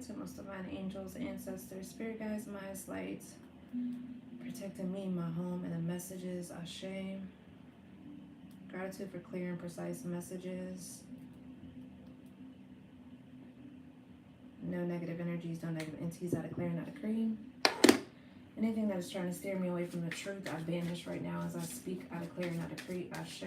gratitude, most divine angels, ancestors, spirit guides, my highest lights, protecting me, my home, and the messages. Ashe. Gratitude for clear and precise messages. No negative energies, no negative entities. I declare and I decree. Anything that is trying to steer me away from the truth, I banish right now as I speak. I declare and I decree. Ashe.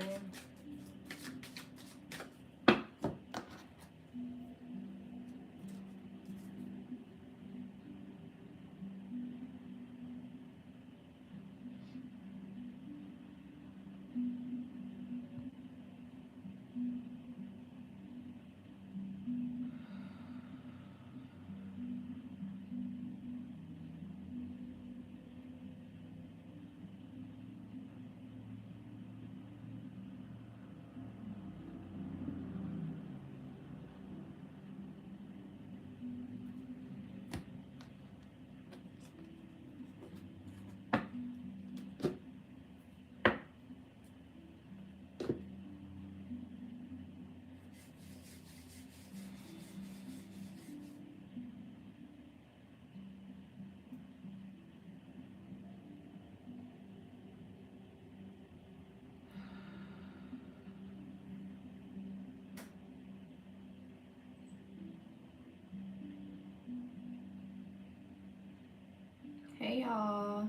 Hey y'all.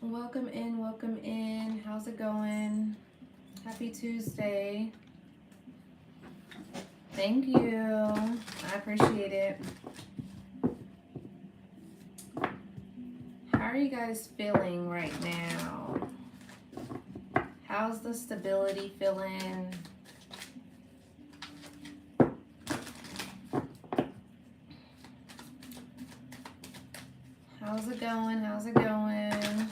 Welcome in, welcome in. How's it going? Happy Tuesday. Thank you. I appreciate it. How are you guys feeling right now? How's the stability feeling? How's it going? How's it going?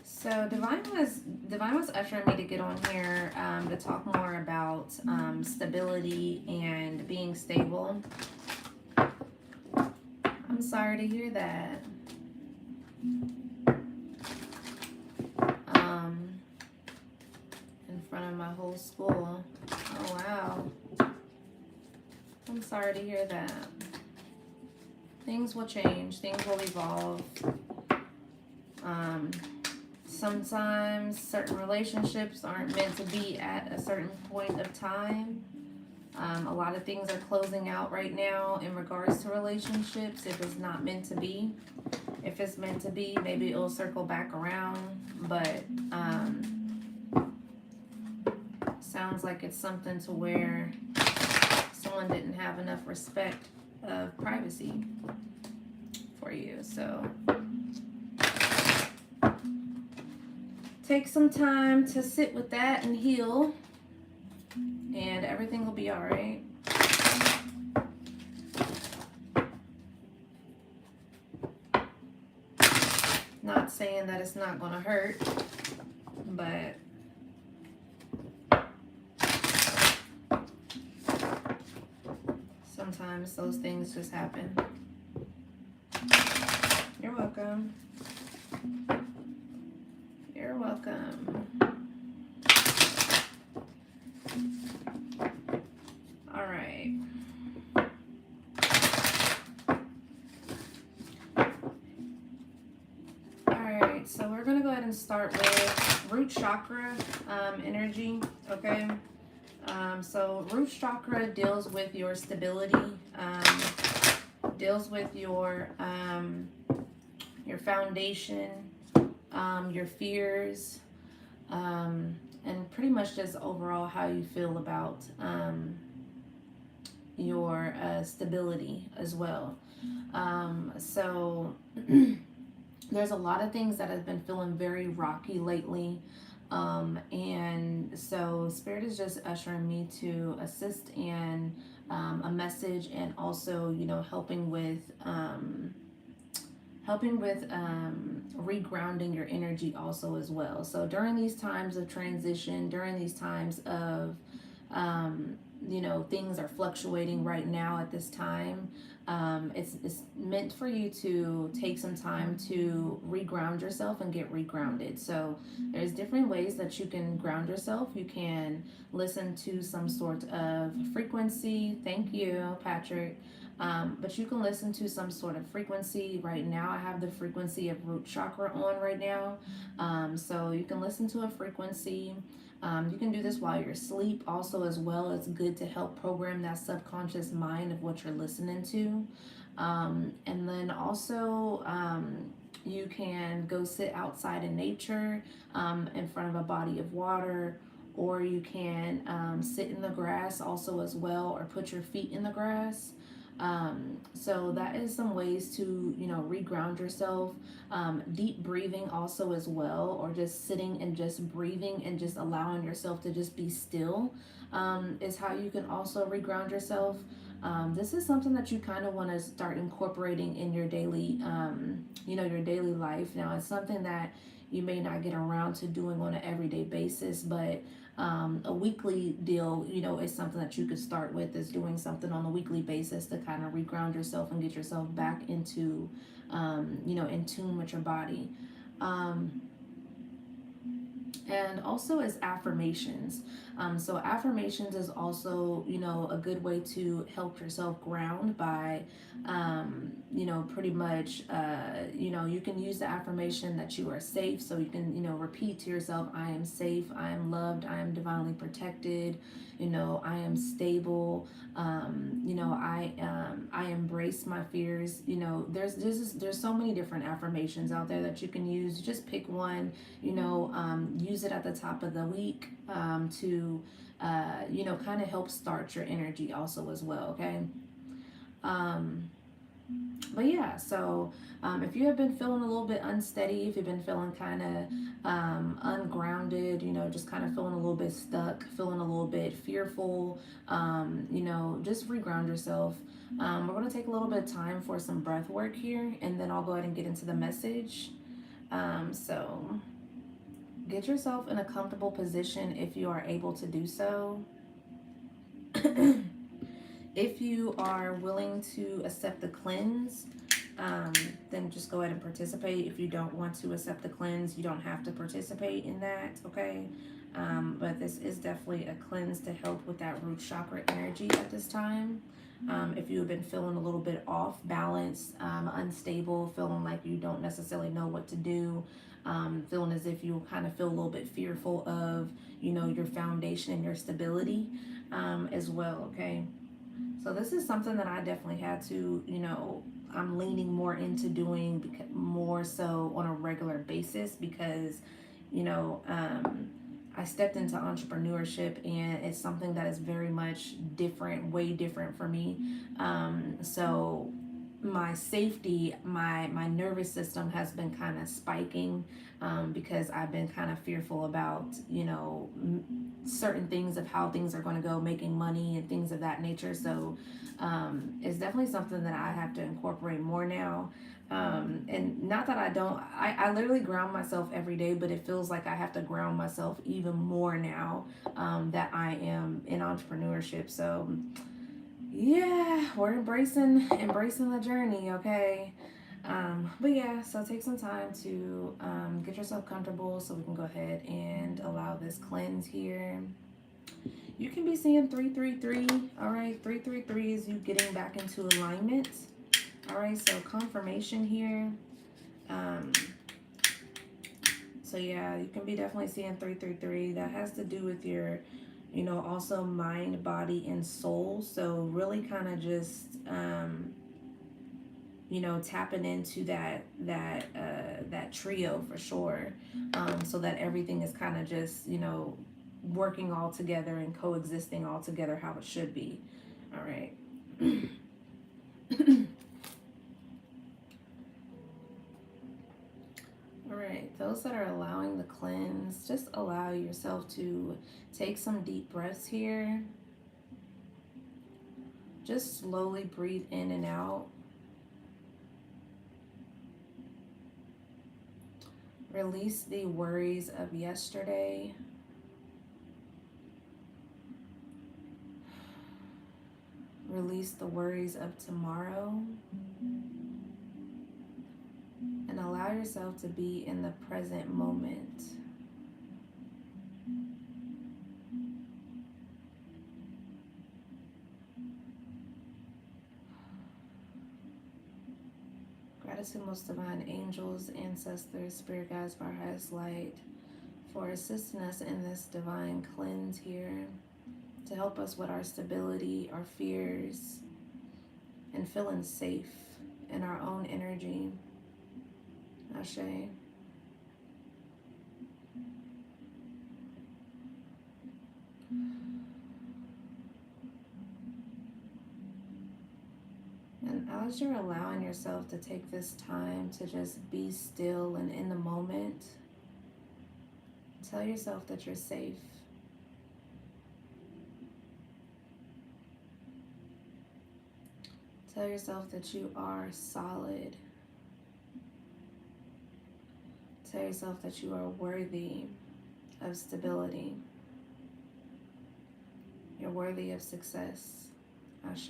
So Divine was ushering me to get on here to talk more about stability and being stable. I'm sorry to hear that. In front of my whole school. Oh wow. I'm sorry to hear that. Things will change. Things will evolve. Sometimes certain relationships aren't meant to be at a certain point of time. A lot of things are closing out right now in regards to relationships if it's not meant to be. If it's meant to be, maybe it'll circle back around. But sounds like it's something to where someone didn't have enough respect of privacy for you. So take some time to sit with that and heal, and everything will be all right. Not saying that it's not going to hurt, but sometimes those things just happen. You're welcome. You're welcome. All right. All right, so we're going to go ahead and start with root chakra energy, okay? So root chakra deals with your stability, deals with your foundation, your fears, and pretty much just overall how you feel about your stability as well. So there's a lot of things that have been feeling very rocky lately. And so Spirit is just ushering me to assist in a message, and also, you know, helping with regrounding your energy also as well. So during these times of transition, during these times of you know, things are fluctuating right now at this time. It's meant for you to take some time to reground yourself and get regrounded. So there's different ways that you can ground yourself. You can listen to some sort of frequency. Thank you, Patrick. But you can listen to some sort of frequency. Right now, I have the frequency of root chakra on right now. So you can listen to a frequency. You can do this while you're asleep also as well. It's good to help program that subconscious mind of what you're listening to. And then also, you can go sit outside in nature, in front of a body of water, or you can sit in the grass also as well, or put your feet in the grass. So that is some ways to, you know, reground yourself. Deep breathing also as well, or just sitting and just breathing and just allowing yourself to just be still, is how you can also reground yourself. This is something that you kind of want to start incorporating in your daily, you know, your daily life. Now, it's something that you may not get around to doing on an everyday basis, but a weekly deal, you know, is something that you could start with, is doing something on a weekly basis to kind of reground yourself and get yourself back into, you know, in tune with your body. Um, and also as affirmations. So affirmations is also, you know, a good way to help yourself ground by, you know, pretty much, you know, you can use the affirmation that you are safe. So you can, you know, repeat to yourself, I am safe, I am loved, I am divinely protected, you know, I am stable, you know, I embrace my fears. You know, there's so many different affirmations out there that you can use. Just pick one, you know, use it at the top of the week, to, you know, kind of help start your energy also as well, okay? Um, but yeah, so if you have been feeling a little bit unsteady, if you've been feeling kind of ungrounded, you know, just kind of feeling a little bit stuck, feeling a little bit fearful, you know, just reground yourself. We're going to take a little bit of time for some breath work here, and then I'll go ahead and get into the message. So get yourself in a comfortable position if you are able to do so. If you are willing to accept the cleanse, then just go ahead and participate. If you don't want to accept the cleanse, you don't have to participate in that, okay? But this is definitely a cleanse to help with that root chakra energy at this time. If you have been feeling a little bit off balance, unstable, feeling like you don't necessarily know what to do, feeling as if you kind of feel a little bit fearful of, you know, your foundation and your stability, as well, okay? So this is something that I definitely had to, you know, I'm leaning more into doing more so on a regular basis because, you know, I stepped into entrepreneurship and it's something that is very much different, way different for me. So my safety, my nervous system has been kind of spiking, because I've been kind of fearful about, you know, certain things of how things are going to go, making money and things of that nature. So it's definitely something that I have to incorporate more now. And not that I don't, I literally ground myself every day, but it feels like I have to ground myself even more now, that I am in entrepreneurship. So yeah, we're embracing the journey, okay? But yeah, so take some time to get yourself comfortable so we can go ahead and allow this cleanse here. You can be seeing 333. All right, 333 is you getting back into alignment. All right, so confirmation here. Um, so yeah, you can be definitely seeing 333. That has to do with your, you know, also mind, body, and soul. So really kind of just, you know, tapping into that trio for sure, so that everything is kind of just, you know, working all together and coexisting all together how it should be. All right. All right, those that are allowing the cleanse, just allow yourself to take some deep breaths here. Just slowly breathe in and out. Release the worries of yesterday. Release the worries of tomorrow and allow yourself to be in the present moment. Gratitude, most divine angels, ancestors, spirit guides of our highest light, for assisting us in this divine cleanse here, to help us with our stability, our fears, and feeling safe in our own energy. Ashe. And as you're allowing yourself to take this time to just be still and in the moment, tell yourself that you're safe. Tell yourself that you are solid. Tell yourself that you are worthy of stability. You're worthy of success. Ashe.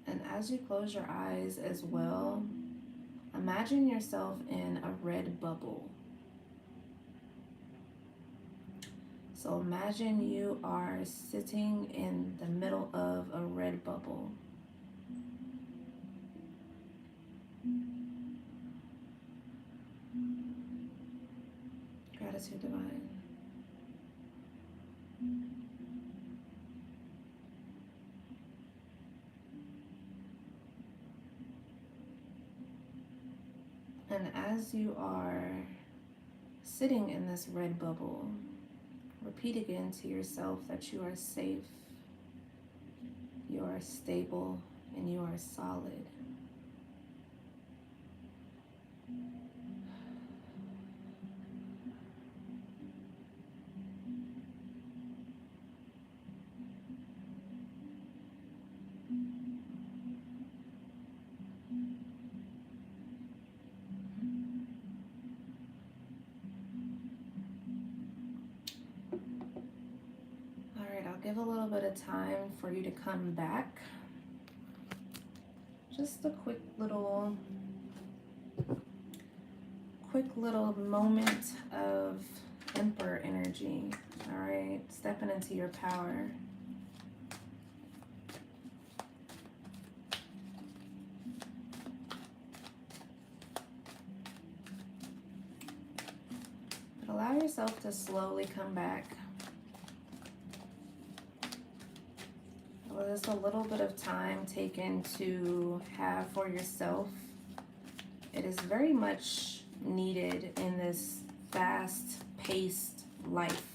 And as you close your eyes as well, imagine yourself in a red bubble. So imagine you are sitting in the middle of a red bubble. Gratitude, divine. And as you are sitting in this red bubble, repeat again to yourself that you are safe, you are stable, and you are solid. Give a little bit of time for you to come back. Just a quick little moment of Emperor energy. All right, stepping into your power. But allow yourself to slowly come back. Just a little bit of time taken to have for yourself. It is very much needed in this fast-paced life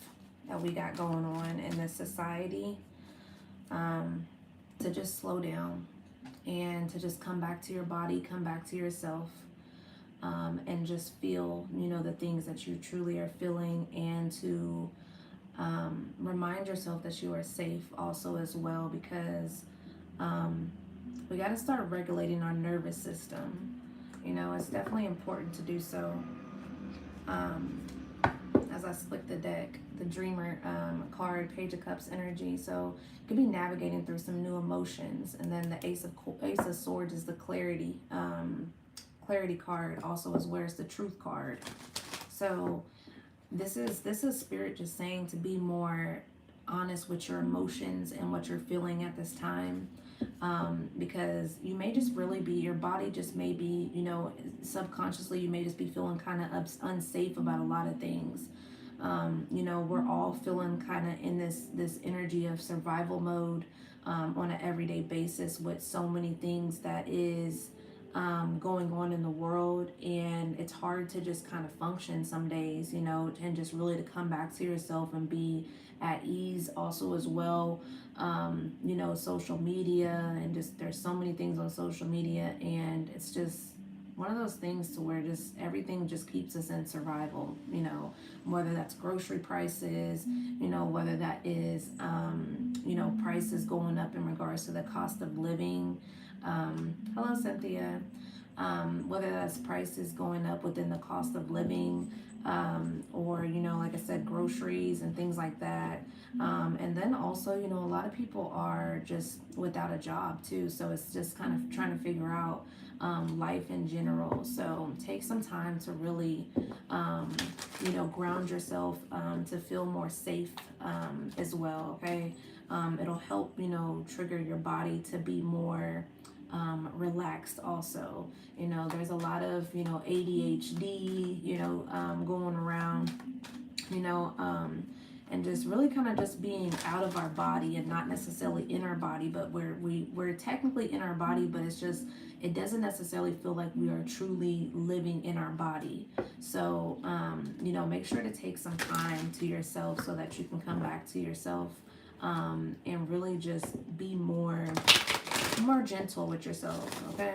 that we got going on in this society, to just slow down and to just come back to your body, come back to yourself, and just feel, the things that you truly are feeling, and to remind yourself that you are safe also as well, because we got to start regulating our nervous system. It's definitely important to do so. As I split the deck, the Dreamer card, Page of Cups energy, so you could be navigating through some new emotions. And then the Ace of Swords is the clarity card, also, as well as the Truth card. So this is Spirit just saying to be more honest with your emotions and what you're feeling at this time, because you may just really be, your body just may be, subconsciously you may just be feeling kind of unsafe about a lot of things. We're all feeling kind of in this energy of survival mode on an everyday basis, with so many things that is going on in the world, and it's hard to just kind of function some days, and just really to come back to yourself and be at ease also as well. Social media, and just there's so many things on social media, and it's just one of those things to where just everything just keeps us in survival, whether that's grocery prices, whether that is prices going up in regards to the cost of living. Hello, Cynthia. Whether that's prices going up within the cost of living, or, you know, like I said, groceries and things like that. And then also, you know, a lot of people are just without a job too. So it's just kind of trying to figure out life in general. So take some time to really, you know, ground yourself to feel more safe as well. Okay. It'll help, you know, trigger your body to be more relaxed also. You know, there's a lot of, you know, ADHD, you know, going around, you know, and just really kind of just being out of our body and not necessarily in our body, but we're technically in our body, but it's just, it doesn't necessarily feel like we are truly living in our body. So, you know, make sure to take some time to yourself so that you can come back to yourself, and really just be more gentle with yourself. Okay,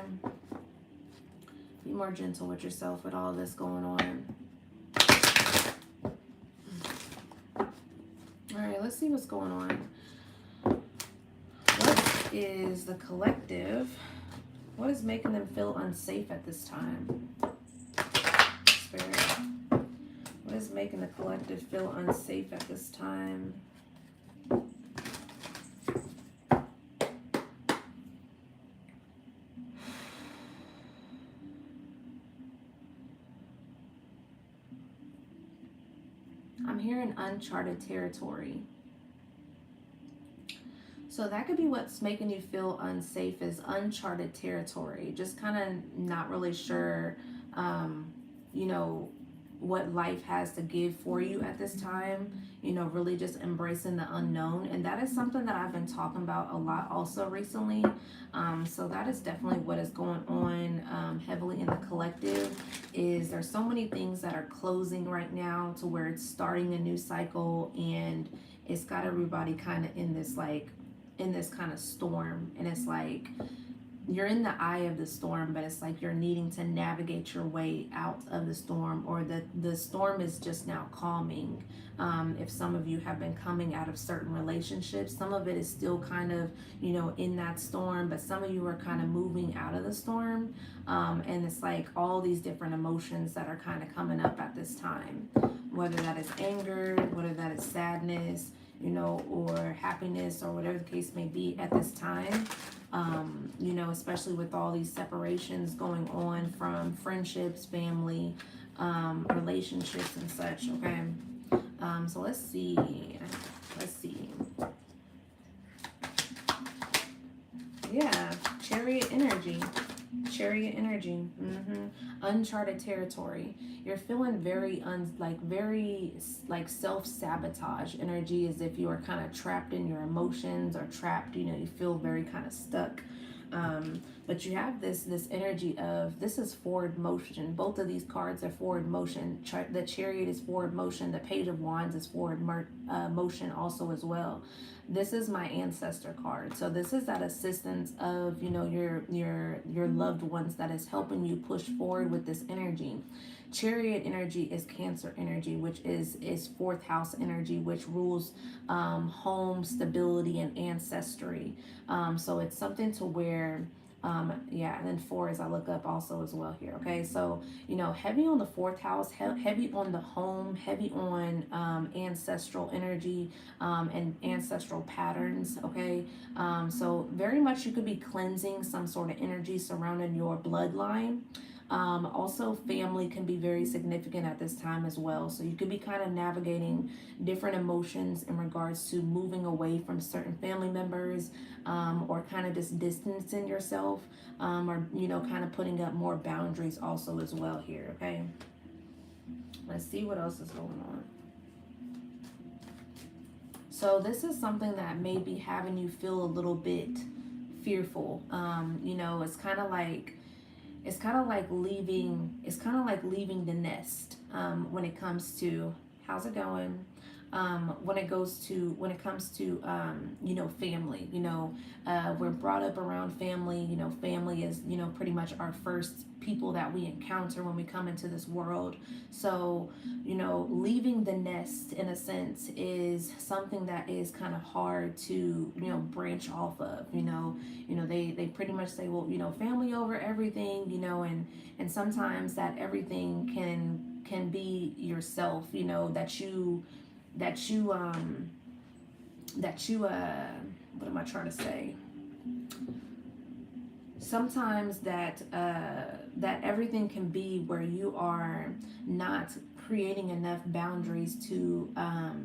be more gentle with yourself with all this going on. All right, let's see what's going on. What is the collective? What is making them feel unsafe at this time? Spirit, what is making the collective feel unsafe at this time? I'm hearing uncharted territory. So that could be what's making you feel unsafe, is uncharted territory. Just kind of not really sure, you know, what life has to give for you at this time. You know, really just embracing the unknown. And that is something that I've been talking about a lot also recently. So that is definitely what is going on heavily in the collective. Is there's so many things that are closing right now to where it's starting a new cycle, and it's got everybody kind of in this kind of storm. And it's like you're in the eye of the storm, but it's like you're needing to navigate your way out of the storm, or the storm is just now calming. If some of you have been coming out of certain relationships, some of it is still kind of, you know, in that storm, but some of you are kind of moving out of the storm. And it's like all these different emotions that are kind of coming up at this time, whether that is anger, whether that is sadness, you know, or happiness, or whatever the case may be at this time. You know, especially with all these separations going on from friendships, family, relationships and such. Okay. So let's see. Yeah, chariot energy. Uncharted territory. You're feeling very very self-sabotage energy, as if you are kind of trapped in your emotions, or trapped, you know, you feel very kind of stuck. But you have this energy of, this is forward motion. Both of these cards are forward motion. The Chariot is forward motion. The Page of Wands is forward motion also as well. This is my ancestor card. So this is that assistance of, you know, your loved ones that is helping you push forward with this energy. Chariot energy is Cancer energy, which is fourth house energy, which rules home, stability, and ancestry. So it's something to where, yeah, and then 4 as I look up also as well here. Okay, so, you know, heavy on the fourth house, heavy on the home, heavy on ancestral energy, and ancestral patterns. Okay, so very much you could be cleansing some sort of energy surrounding your bloodline. Also, family can be very significant at this time as well. So you could be kind of navigating different emotions in regards to moving away from certain family members, or kind of just distancing yourself, or, you know, kind of putting up more boundaries also as well here. Okay, let's see what else is going on. So this is something that may be having you feel a little bit fearful. You know, it's kind of like leaving the nest, when it comes to, how's it going, when it comes to family. We're brought up around family. Family is pretty much our first people that we encounter when we come into this world. So leaving the nest in a sense is something that is kind of hard to branch off of. They pretty much say, well, family over everything. And sometimes that everything can be yourself. That you what am I trying to say? Sometimes that everything can be where you are not creating enough boundaries to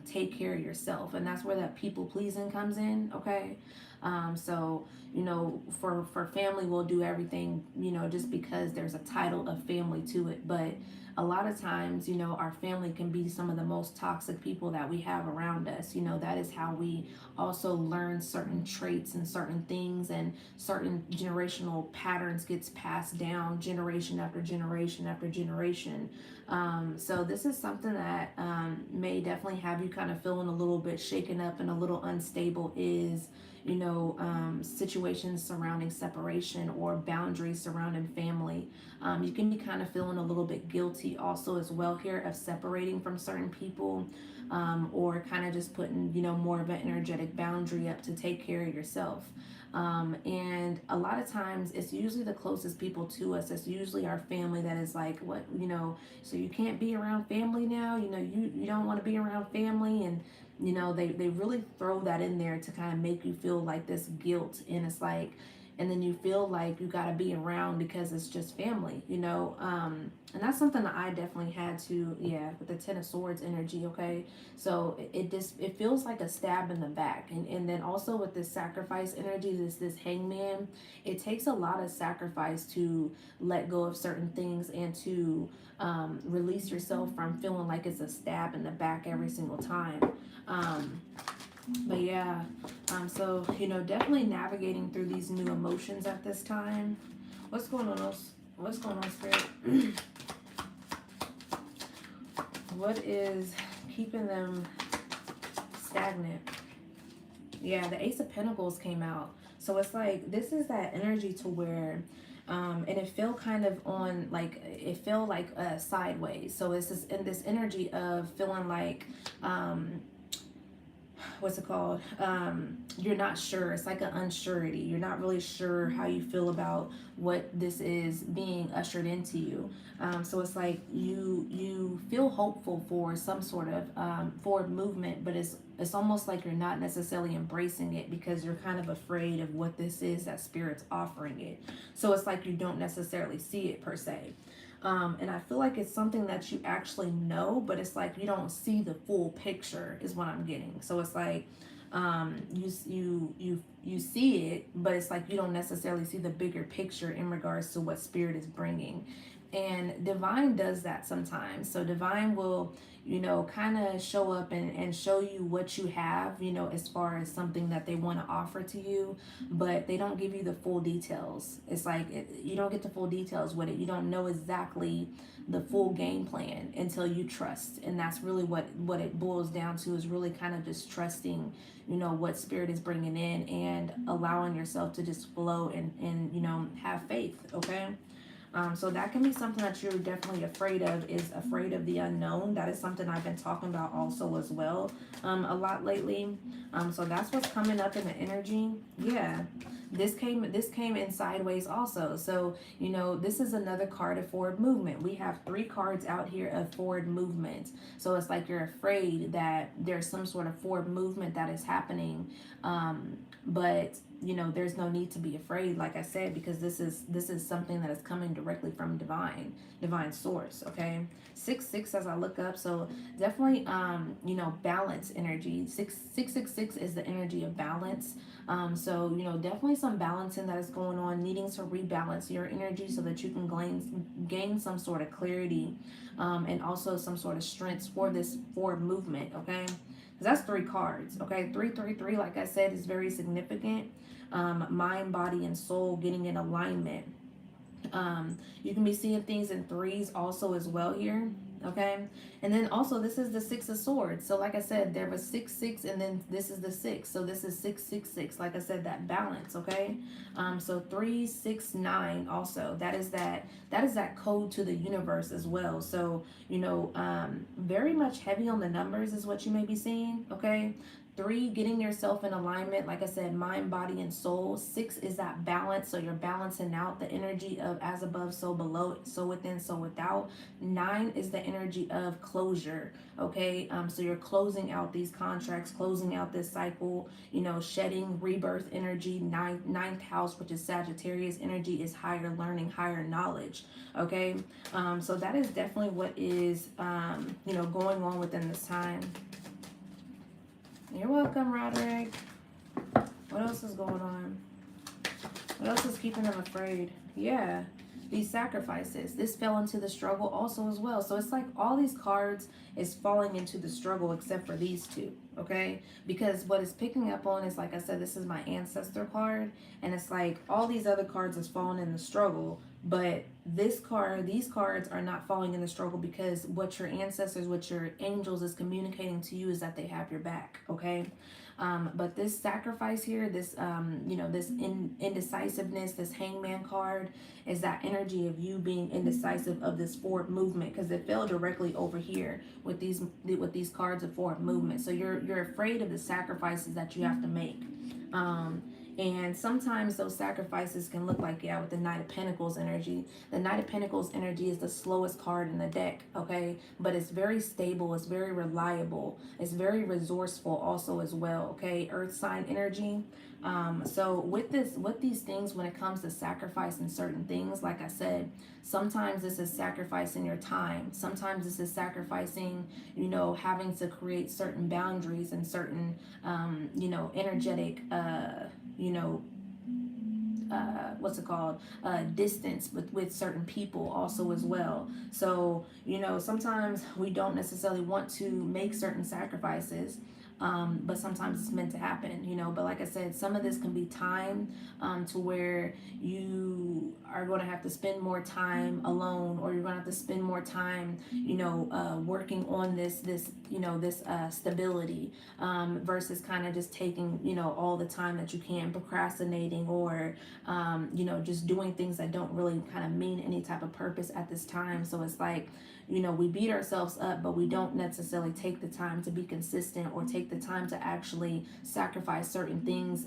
take care of yourself, and that's where that people pleasing comes in. Okay. So for family, we'll do everything just because there's a title of family to it. But a lot of times our family can be some of the most toxic people that we have around us. That is how we also learn certain traits and certain things, and certain generational patterns gets passed down generation after generation after generation. So this is something that may definitely have you kind of feeling a little bit shaken up and a little unstable, is situations surrounding separation or boundaries surrounding family. You can be kind of feeling a little bit guilty also as well here of separating from certain people, or kind of just putting more of an energetic boundary up to take care of yourself. And a lot of times it's usually the closest people to us. It's usually our family that is like, what, so you can't be around family now, you don't want to be around family. And they really throw that in there to kind of make you feel like this guilt. And it's like, and then you feel like you got to be around because it's just family. And that's something that I definitely had to, with the Ten of Swords energy. Okay. So it feels like a stab in the back. And then also with this sacrifice energy, this hangman, it takes a lot of sacrifice to let go of certain things and to release yourself from feeling like it's a stab in the back every single time. But yeah, so definitely navigating through these new emotions at this time. What's going on, Spirit? What is keeping them stagnant? Yeah, the Ace of Pentacles came out. So it's like, this is that energy to where and it felt kind of on, like, it felt like sideways. So it's this in this energy of feeling like what's it called? You're not sure. It's like an unsurety. You're not really sure how you feel about what this is being ushered into you. So it's like you feel hopeful for some sort of forward movement, but it's almost like you're not necessarily embracing it because you're kind of afraid of what this is that Spirit's offering it. So it's like you don't necessarily see it per se. And I feel like it's something that you actually know, but it's like you don't see the full picture is what I'm getting. So it's like you see it, but it's like you don't necessarily see the bigger picture in regards to what Spirit is bringing. And Divine does that sometimes. So Divine will kind of show up and show you what you have, as far as something that they want to offer to you, but they don't give you the full details. It's like you don't get the full details with it. You don't know exactly the full game plan until you trust. And that's really what it boils down to, is really kind of just trusting, what Spirit is bringing in, and allowing yourself to just flow and have faith. Okay. So that can be something that you're definitely afraid of, is afraid of the unknown. That is something I've been talking about also as well a lot lately. So that's what's coming up in the energy. Yeah, this came in sideways also. So this is another card of forward movement. We have 3 cards out here of forward movement. So it's like you're afraid that there's some sort of forward movement that is happening, but there's no need to be afraid, like I said, because this is something that is coming directly from divine source. Okay, 666 as I look up. So definitely balance energy. 666 is the energy of balance. So definitely some balancing that is going on, needing to rebalance your energy so that you can gain some sort of clarity, and also some sort of strength for this forward movement. Okay, because that's 3 cards. Okay, 333, like I said, is very significant. Mind, body, and soul getting in alignment. You can be seeing things in 3s also as well here. Okay. And then also this is the Six of Swords. So like I said, there was 6 6, and then this is the 6. So this is 6 6 6. Like I said, that balance. Okay. So 3 6 9 also. That is that code to the universe as well. So very much heavy on the numbers is what you may be seeing. Okay. 3, getting yourself in alignment, like I said, mind, body, and soul. 6 is that balance, so you're balancing out the energy of as above, so below, so within, so without. 9 is the energy of closure, okay? So you're closing out these contracts, closing out this cycle, shedding rebirth energy. Ninth house, which is Sagittarius energy, is higher learning, higher knowledge, okay? So that is definitely what is, going on within this time. You're welcome, Roderick. What else is going on? What else is keeping them afraid? Yeah, these sacrifices. This fell into the struggle also as well. So it's like all these cards is falling into the struggle except for these two, okay? Because what it's picking up on is, like I said, this is my ancestor card. And it's like all these other cards is falling in the struggle. But these cards are not falling in the struggle because what your ancestors, what your angels is communicating to you is that they have your back, okay? But this sacrifice here, this this indecisiveness, this hangman card, is that energy of you being indecisive of this forward movement, because it fell directly over here with these cards of forward movement. So you're afraid of the sacrifices that you have to make. And sometimes those sacrifices can look like, with the Knight of Pentacles energy. The Knight of Pentacles energy is the slowest card in the deck, okay? But it's very stable, it's very reliable, it's very resourceful also as well, okay? Earth sign energy. So with these things, when it comes to sacrificing certain things, like I said, sometimes this is sacrificing your time. Sometimes this is sacrificing, having to create certain boundaries and certain, energetic, what's it called, distance with certain people also as well. So sometimes we don't necessarily want to make certain sacrifices, but sometimes it's meant to happen, but like I said, some of this can be time, to where you are going to have to spend more time alone, or you're going to have to spend more time working on this stability, versus kind of just taking all the time that you can, procrastinating, or just doing things that don't really kind of mean any type of purpose at this time. So it's like, we beat ourselves up, but we don't necessarily take the time to be consistent or take the time to actually sacrifice certain things.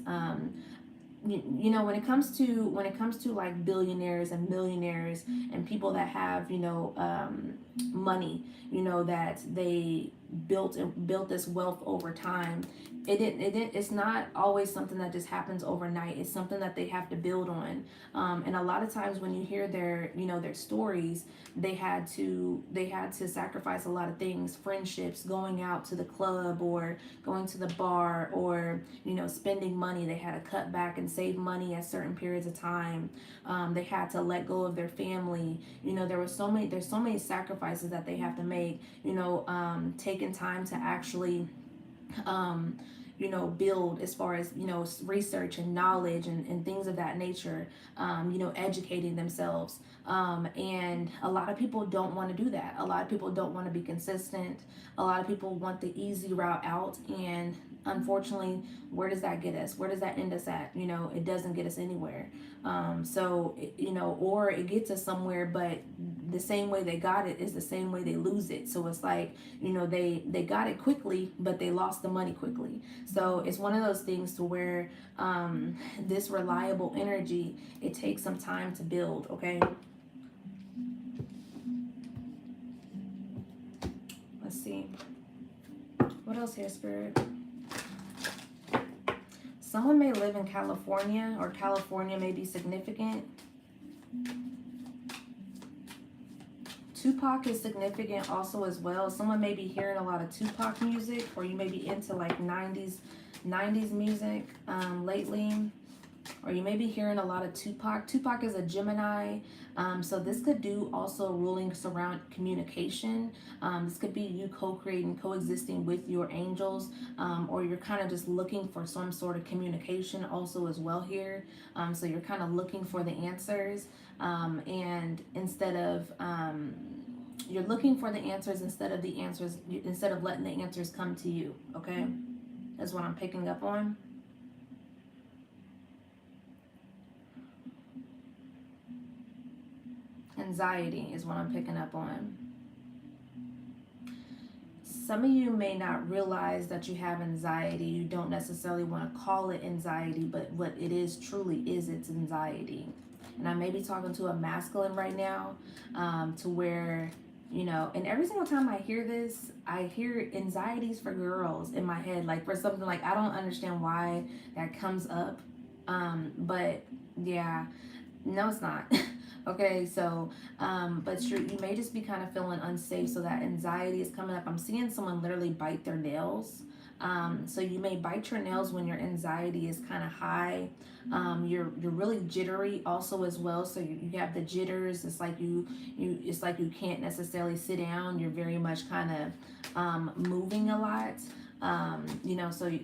When it comes to like billionaires and millionaires and people that have money, that they built this wealth over time. It's not always something that just happens overnight. It's something that they have to build on. And a lot of times when you hear their stories, they had to sacrifice a lot of things, friendships, going out to the club or going to the bar, or spending money. They had to cut back and save money at certain periods of time. They had to let go of their family. There's so many sacrifices that they have to make. Taking time to actually build, as far as research and knowledge and things of that nature, educating themselves, and a lot of people don't want to do that. A lot of people don't want to be consistent. A lot of people want the easy route out, and unfortunately, where does that get us? Where does that end us at? It doesn't get us anywhere. Or it gets us somewhere, but the same way they got it is the same way they lose it. So it's like, they got it quickly, but they lost the money quickly. So it's one of those things to where this reliable energy, it takes some time to build, okay? Let's see. What else here, Spirit? Someone may live in California, or California may be significant. Tupac is significant also as well. Someone may be hearing a lot of Tupac music, or you may be into like 90s music lately. Or you may be hearing a lot of Tupac. Tupac is a Gemini. So this could do also rulings around communication. This could be you co-creating, coexisting with your angels, or you're kind of just looking for some sort of communication also as well here. So you're kind of looking for the answers, and instead of You're looking for the answers instead of the answers, instead of letting the answers come to you. Okay, that's what I'm picking up on. Anxiety is what I'm picking up on. Some of you may not realize that you have anxiety. You don't necessarily want to call it anxiety, but what it is truly is, it's anxiety. And I may be talking to a masculine right now, to where, you know, and every single time I hear this, I hear anxieties for girls in my head, like for something like, I don't understand why that comes up. But yeah, no, it's not. Okay, so, but you may just be kind of feeling unsafe, so that anxiety is coming up. I'm seeing someone literally bite their nails. So you may bite your nails when your anxiety is kind of high. You're really jittery also as well. So you have the jitters. It's like it's like you can't necessarily sit down. You're very much kind of moving a lot. You know, so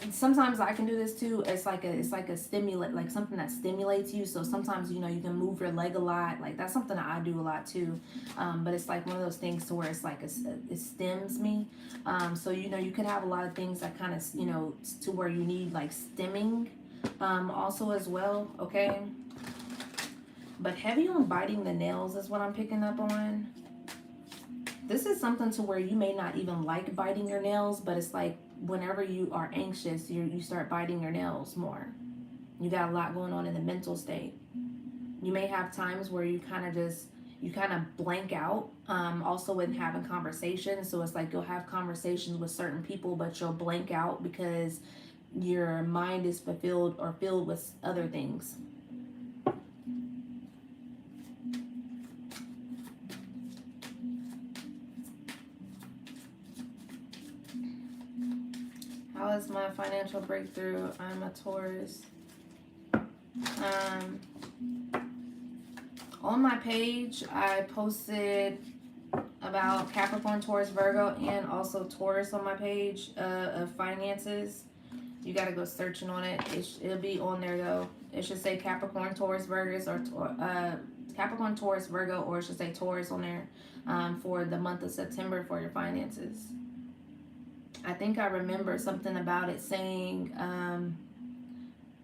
sometimes I can do this too. It's like a stimulant, like something that stimulates you. So sometimes, you know, you can move your leg a lot. Like that's something that I do a lot too. But it's like one of those things to where it's like it stems me. So you know, you could have a lot of things that kind of, you know, to where you need like stemming also as well. Okay, but heavy on biting the nails is what I'm picking up on. This is something to where you may not even like biting your nails, but it's like whenever you are anxious, you start biting your nails more. You got a lot going on in the mental state. You may have times where you kind of blank out, also when having conversations. So it's like you'll have conversations with certain people, but you'll blank out because your mind is fulfilled or filled with other things. How is my financial breakthrough? I'm a Taurus. On my page, I posted about Capricorn, Taurus, Virgo, and also Taurus on my page of finances. You got to go searching on it. It'll be on there though. It should say Capricorn, Taurus, Virgo, or Capricorn, Taurus, Virgo, or it should say Taurus on there for the month of September for your finances. I think I remember something about it saying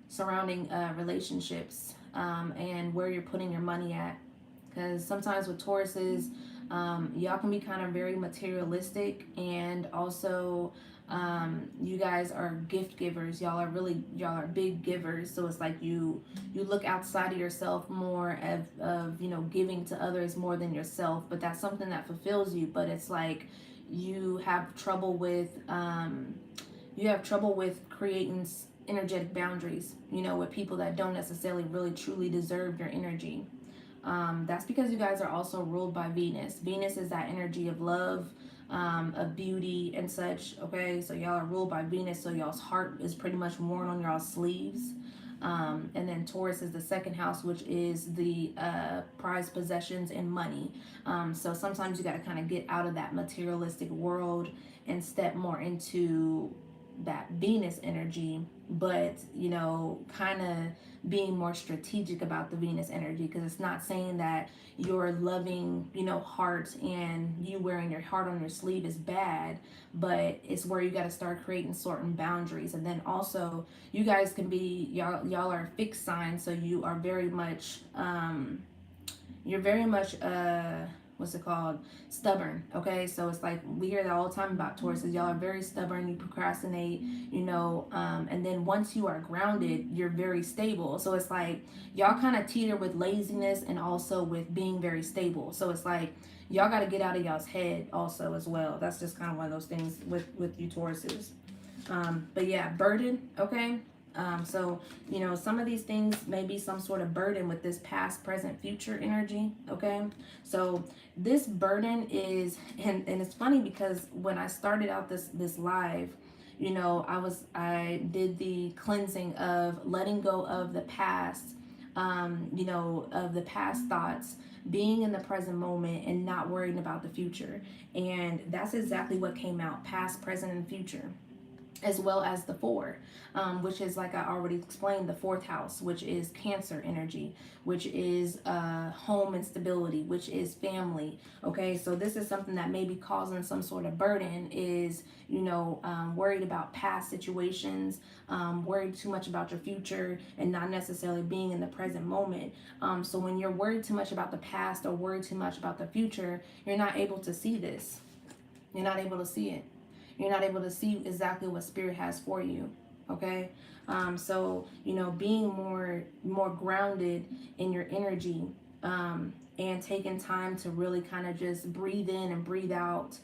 surrounding relationships and where you're putting your money at. Because sometimes with Tauruses, y'all can be kind of very materialistic, and also you guys are gift givers. Y'all are big givers. So it's like you look outside of yourself more of you know, giving to others more than yourself. But that's something that fulfills you. But it's like you have trouble with creating energetic boundaries, you know, with people that don't necessarily really truly deserve your energy. That's because you guys are also ruled by Venus. Venus is that energy of love, of beauty and such. Okay, so y'all are ruled by Venus, so y'all's heart is pretty much worn on y'all's sleeves. And then Taurus is the second house, which is the prized possessions and money. So sometimes you got to kind of get out of that materialistic world and step more into that Venus energy, but you know, kind of being more strategic about the Venus energy, because it's not saying that your loving, you know, heart and you wearing your heart on your sleeve is bad, but it's where you got to start creating certain boundaries. And then also you guys can be, y'all are fixed signs, so you are very much what's it called, stubborn. Okay, so it's like we hear that all the time about Tauruses. Y'all are very stubborn, you procrastinate, you know, and then once you are grounded, you're very stable. So it's like y'all kind of teeter with laziness and also with being very stable. So it's like y'all got to get out of y'all's head also as well. That's just kind of one of those things with you Tauruses. But yeah, burden. Okay, so, you know, some of these things may be some sort of burden with this past, present, future energy. Okay, so this burden is, and it's funny because when I started out this live, you know, I did the cleansing of letting go of the past, you know, of the past thoughts, being in the present moment and not worrying about the future. And that's exactly what came out: past, present, and future. as well as the 4, which is, like I already explained, the 4th house, which is Cancer energy, which is home and stability, which is family. Okay, so this is something that may be causing some sort of burden, is, you know, worried about past situations, worried too much about your future, and not necessarily being in the present moment. So when you're worried too much about the past or worried too much about the future, you're not able to see this. You're not able to see it. You're not able to see exactly what spirit has for you. Okay, so, you know, being more grounded in your energy, and taking time to really kind of just breathe in and breathe out,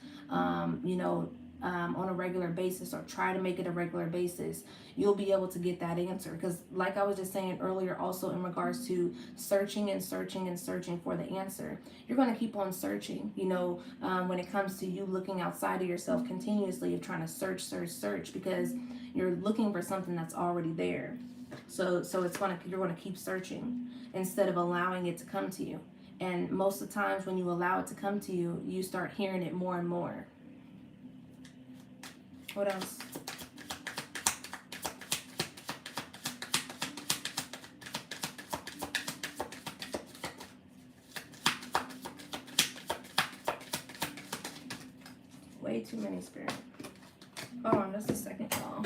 you know, on a regular basis, or try to make it a regular basis, you'll be able to get that answer. Because, like I was just saying earlier, also in regards to searching and searching and searching for the answer, you're going to keep on searching. You know, when it comes to you looking outside of yourself continuously, you're trying to search, because you're looking for something that's already there. So you're going to keep searching instead of allowing it to come to you. And most of the times when you allow it to come to you, you start hearing it more and more. What else? Way too many, spirit. Hold on, just a second, y'all.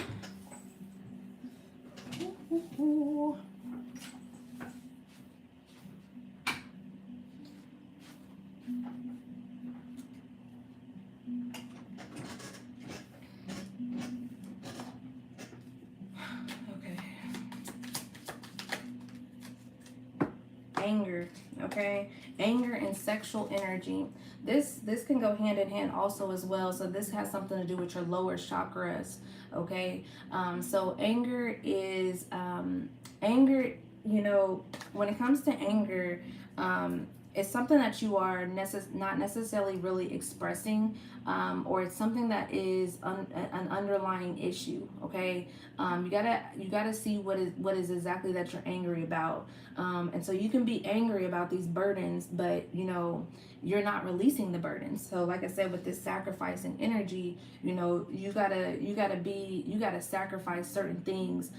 Anger. Okay, anger and sexual energy, this can go hand in hand also as well. So this has something to do with your lower chakras. Okay, so anger is anger, you know, when it comes to anger, it's something that you are not necessarily really expressing, or it's something that is an underlying issue. Okay, you gotta see what is exactly that you're angry about. And so you can be angry about these burdens, but, you know, you're not releasing the burdens. So like I said, with this sacrificing energy, you know, you gotta sacrifice certain things,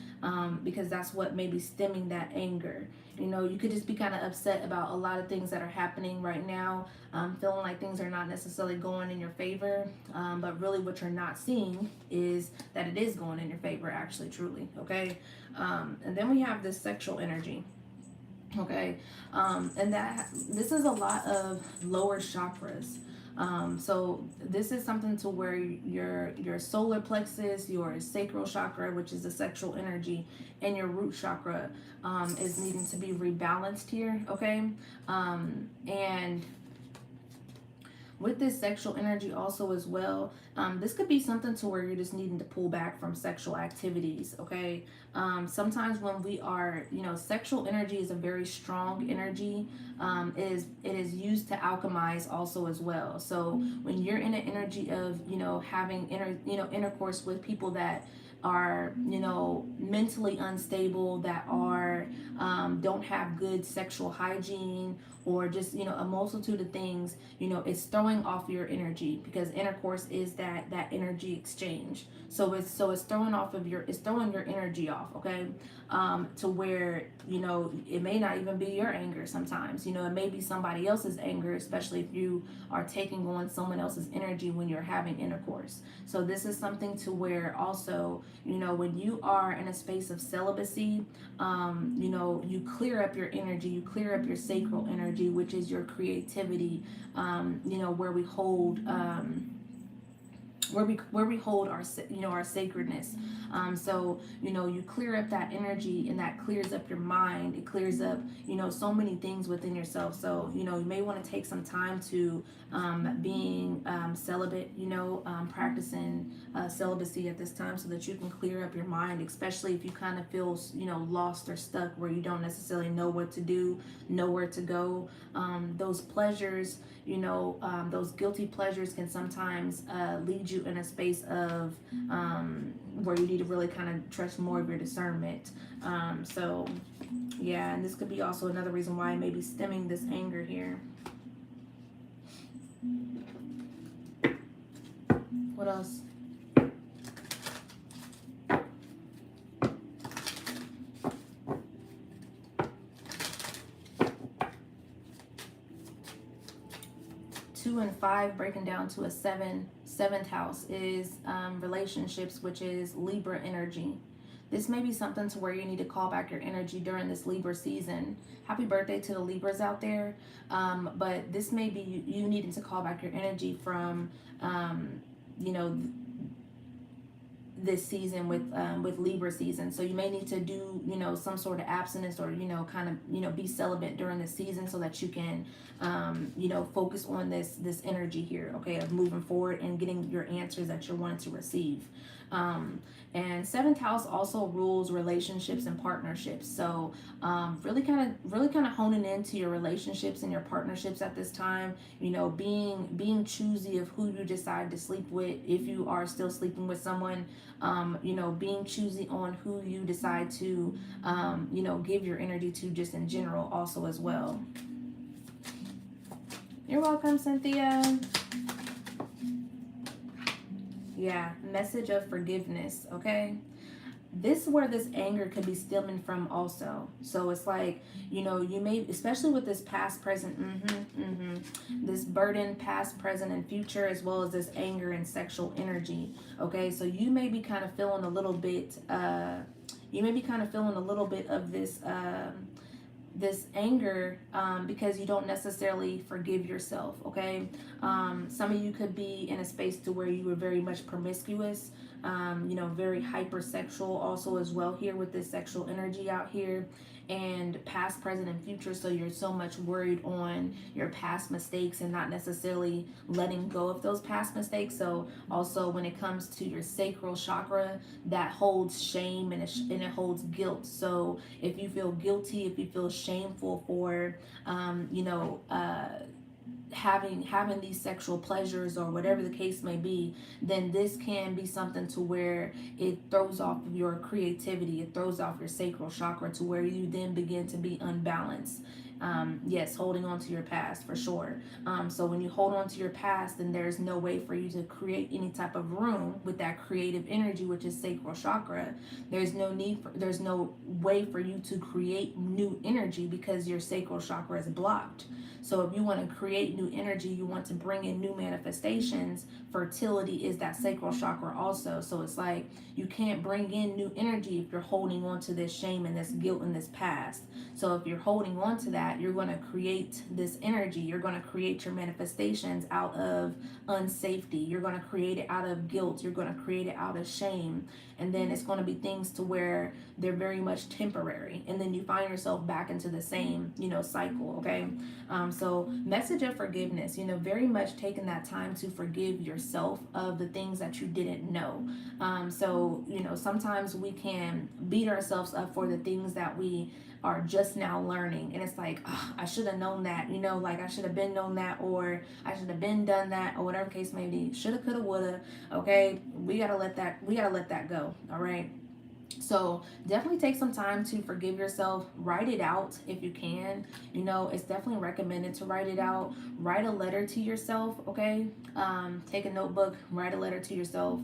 because that's what may be stemming that anger. You know, you could just be kind of upset about a lot of things that are happening right now, feeling like things are not necessarily going in your favor, but really what you're not seeing is that it is going in your favor, actually, truly. Okay, and then we have this sexual energy. Okay, and that this is a lot of lower chakras. So this is something to where your solar plexus, your sacral chakra, which is the sexual energy, and your root chakra, is needing to be rebalanced here. Okay, and with this sexual energy also as well, this could be something to where you're just needing to pull back from sexual activities. Okay, sometimes when we are, you know, sexual energy is a very strong energy. It is used to alchemize also as well. So when you're in an energy of, you know, having intercourse with people that are, you know, mentally unstable, that are don't have good sexual hygiene, or just, you know, a multitude of things, you know, it's throwing off your energy, because intercourse is that energy exchange. So it's throwing your energy off. Okay, to where, you know, it may not even be your anger. Sometimes, you know, it may be somebody else's anger, especially if you are taking on someone else's energy when you're having intercourse. So this is something to where also, you know, when you are in a space of celibacy, you know, you clear up your energy, you clear up your sacral energy, which is your creativity, you know, where we hold where we hold our, you know, our sacredness. So, you know, you clear up that energy, and that clears up your mind. It clears up, you know, so many things within yourself. So, you know, you may want to take some time to being celibate, you know, practicing celibacy at this time, so that you can clear up your mind, especially if you kind of feel, you know, lost or stuck, where you don't necessarily know what to do, know where to go. Those pleasures, you know, those guilty pleasures can sometimes lead you in a space of where you need to really kind of trust more of your discernment. So yeah, and this could be also another reason why it may be stemming this anger here. What else? 2 and 5 breaking down to a 7. Seventh house is relationships, which is Libra energy. This may be something to where you need to call back your energy during this Libra season. Happy birthday to the Libras out there. But this may be you needing to call back your energy from, you know, this season with Libra season. So you may need to do, you know, some sort of abstinence, or, you know, kind of, you know, be celibate during the season so that you can, you know, focus on this energy here, okay, of moving forward and getting your answers that you're wanting to receive. And seventh house also rules relationships and partnerships. So really kind of honing into your relationships and your partnerships at this time. You know, being choosy of who you decide to sleep with, if you are still sleeping with someone. You know, being choosy on who you decide to, you know, give your energy to, just in general, also as well. You're welcome, Cynthia. Yeah, message of forgiveness, okay? This is where this anger could be stemming from also. So it's like, you know, you may, especially with this past, present, this burden, past, present, and future, as well as this anger and sexual energy, okay? So you may be kind of feeling a little bit, of this, this anger because you don't necessarily forgive yourself, okay? Some of you could be in a space to where you were very much promiscuous, you know, very hypersexual also as well here with this sexual energy out here, and past, present, and future. So you're so much worried on your past mistakes and not necessarily letting go of those past mistakes. So also when it comes to your sacral chakra, that holds shame and it holds guilt. So if you feel guilty, if you feel shameful for, you know, having these sexual pleasures or whatever the case may be, then this can be something to where it throws off your creativity, it throws off your sacral chakra, to where you then begin to be unbalanced. Yes, holding on to your past for sure. So when you hold on to your past, then there's no way for you to create any type of room with that creative energy, which is sacral chakra. There's no way for you to create new energy because your sacral chakra is blocked. So if you want to create new energy, you want to bring in new manifestations, fertility is that sacral chakra also. So it's like you can't bring in new energy if you're holding on to this shame and this guilt and this past. So if you're holding on to that, you're going to create this energy. You're going to create your manifestations out of unsafety. You're going to create it out of guilt. You're going to create it out of shame. And then it's going to be things to where they're very much temporary. And then you find yourself back into the same, you know, cycle, okay? So message of forgiveness, you know, very much taking that time to forgive yourself of the things that you didn't know. So, you know, sometimes we can beat ourselves up for the things that we are just now learning, and it's like, oh, I should have known that, you know, like I should have been known that, or I should have been done that, or whatever case may be. Shoulda, coulda, woulda. Okay, we gotta let that go. All right. So definitely take some time to forgive yourself. Write it out if you can. You know, it's definitely recommended to write it out. Write a letter to yourself, okay? Take a notebook, write a letter to yourself,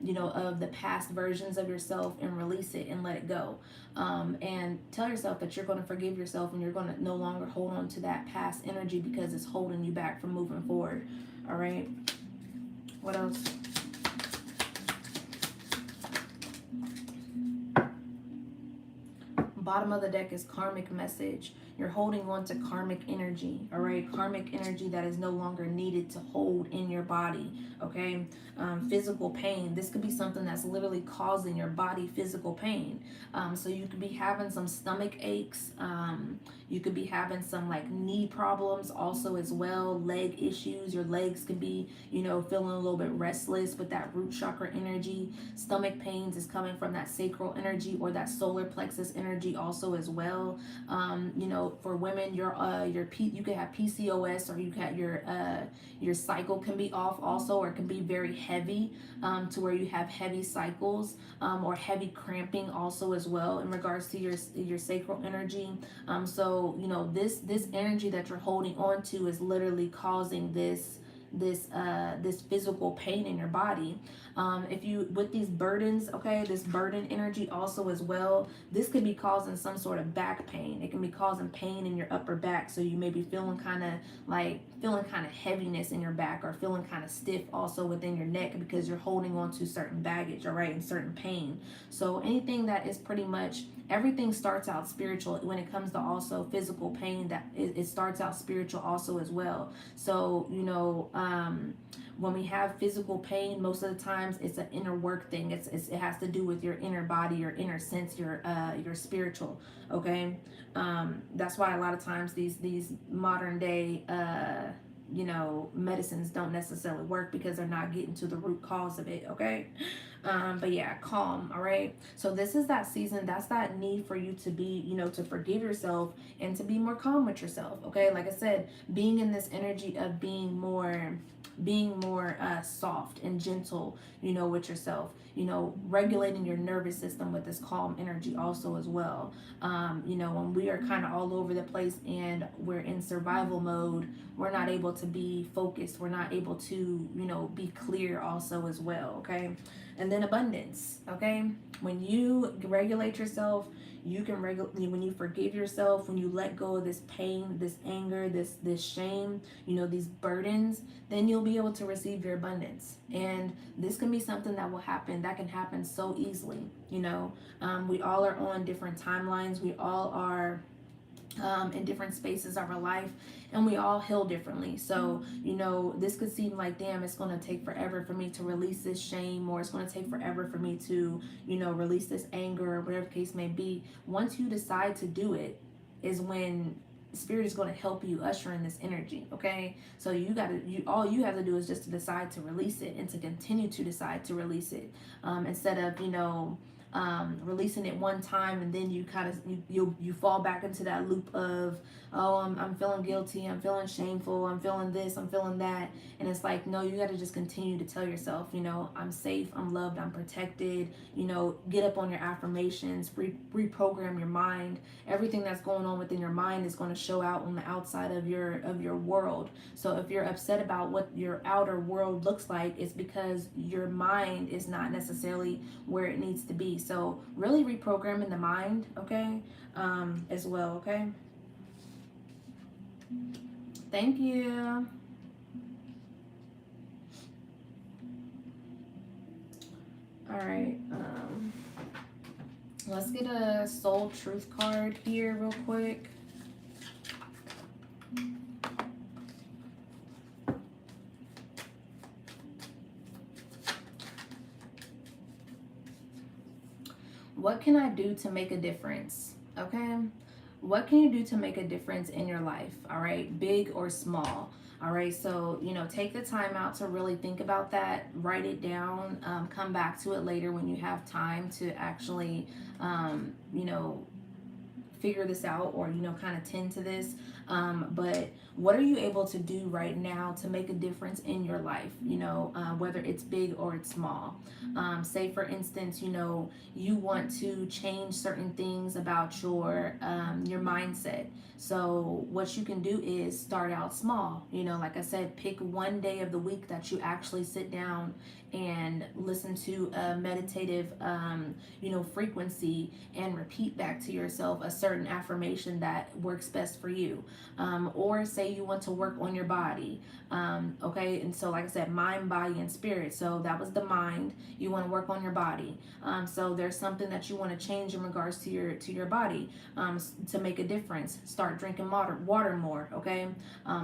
you know, of the past versions of yourself, and release it and let it go. And tell yourself that you're going to forgive yourself, and you're going to no longer hold on to that past energy because it's holding you back from moving forward. All right. What else? Bottom of the deck is karmic message. You're holding on to karmic energy, all right? Karmic energy that is no longer needed to hold in your body, okay? Physical pain. This could be something that's literally causing your body physical pain. So you could be having some stomach aches. You could be having some like knee problems also as well. Leg issues. Your legs could be, you know, feeling a little bit restless with that root chakra energy. Stomach pains is coming from that sacral energy or that solar plexus energy also as well. You know, for women, you could have PCOS, or you got your cycle can be off also, or it can be very heavy, to where you have heavy cycles, or heavy cramping also as well in regards to your sacral energy. So you know, this energy that you're holding on to is literally causing this physical pain in your body. If you with these burdens, okay, this burden energy also as well, this could be causing some sort of back pain. It can be causing pain in your upper back, so you may be feeling feeling kind of heaviness in your back, or feeling kind of stiff also within your neck because you're holding on to certain baggage, all right, and certain pain. So anything that is pretty much, everything starts out spiritual when it comes to also physical pain, that it starts out spiritual also as well. So when we have physical pain, most of the times it's an inner work thing. It has to do with your inner body, your inner sense, your spiritual. Okay, that's why a lot of times these modern day medicines don't necessarily work, because they're not getting to the root cause of it. Okay. But yeah, calm. All right. So this is that season. That's that need for you to be, to forgive yourself and to be more calm with yourself. Okay. Like I said, being in this energy of being more soft and gentle, with yourself, regulating your nervous system with this calm energy also as well. When we are kind of all over the place and we're in survival mode, we're not able to be focused. We're not able to, be clear also as well. Okay. And then abundance. Okay. When you regulate yourself, you can regulate. When you forgive yourself, when you let go of this pain, this anger, this shame, these burdens, then you'll be able to receive your abundance. And this can be something that can happen so easily. We all are on different timelines. We all are in different spaces of our life, and we all heal differently. So this could seem like, damn, it's going to take forever for me to release this shame, or it's going to take forever for me to release this anger, or whatever the case may be. Once you decide to do it is when spirit is going to help you usher in this energy. Okay, so all you have to do is just to decide to release it, and to continue to decide to release it, instead of releasing it one time and then you fall back into that loop of, oh, I'm feeling guilty, I'm feeling shameful, I'm feeling this, I'm feeling that. And it's like, no, you got to just continue to tell yourself, I'm safe, I'm loved, I'm protected. Get up on your affirmations, reprogram your mind. Everything that's going on within your mind is going to show out on the outside of your world. So if you're upset about what your outer world looks like, it's because your mind is not necessarily where it needs to be. So really reprogramming the mind, okay, as well. Okay. Thank you. All right. Let's get a soul truth card here real quick. What can I do to make a difference? Okay. What can you do to make a difference in your life? All right. Big or small. All right. So, take the time out to really think about that. Write it down. Come back to it later when you have time to actually, figure this out, or kind of tend to this. But what are you able to do right now to make a difference in your life, whether it's big or it's small? Say for instance, you want to change certain things about your mindset. So what you can do is start out small. Like I said, pick one day of the week that you actually sit down and listen to a meditative frequency, and repeat back to yourself a certain affirmation that works best for you. Or say you want to work on your body. Okay, and so like I said, mind, body, and spirit. So that was the mind. You want to work on your body. So there's something that you want to change in regards to your body, to make a difference. Start drinking water more. Okay.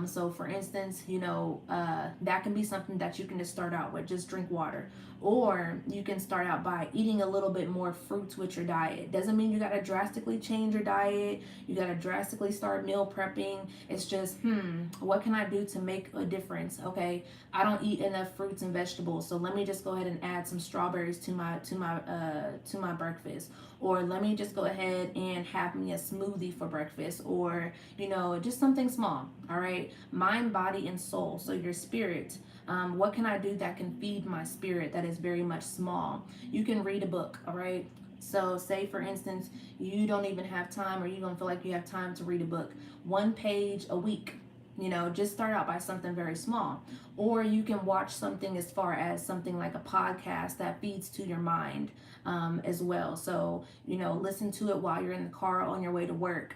So for instance, that can be something that you can just start out with. Just drink water. Or you can start out by eating a little bit more fruits with your diet. Doesn't mean you got to drastically change your diet. You got to drastically start meal prepping. It's just, what can I do to make a difference? Okay, I don't eat enough fruits and vegetables, so let me just go ahead and add some strawberries to my breakfast. Or let me just go ahead and have me a smoothie for breakfast, or just something small. All right, mind, body, and soul. So your spirit. What can I do that can feed my spirit that is very much small? You can read a book. All right. So say for instance, you don't even have time, or you don't feel like you have time to read a book. 1 page a week. Just start out by something very small. Or you can watch something as far as something like a podcast that feeds to your mind as well. So, listen to it while you're in the car on your way to work.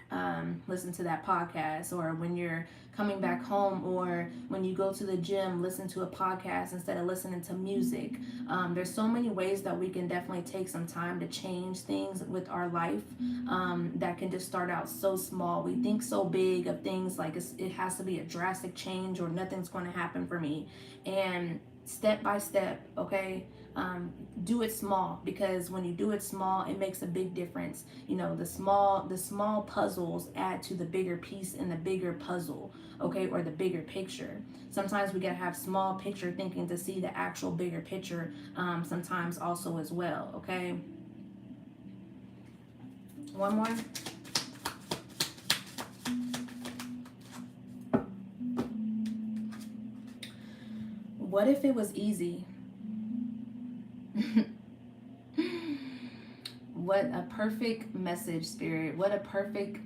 Listen to that podcast, or when you're coming back home, or when you go to the gym, listen to a podcast instead of listening to music. There's so many ways that we can definitely take some time to change things with our life that can just start out so small. We think so big of things like it has to be a drastic change or nothing's going to happen for me. And step by step, okay? Do it small, because when you do it small, it makes a big difference. The small puzzles add to the bigger piece in the bigger puzzle, okay, or the bigger picture. Sometimes we gotta have small picture thinking to see the actual bigger picture sometimes also as well, okay? One more. What if it was easy? What a perfect message, Spirit. What a perfect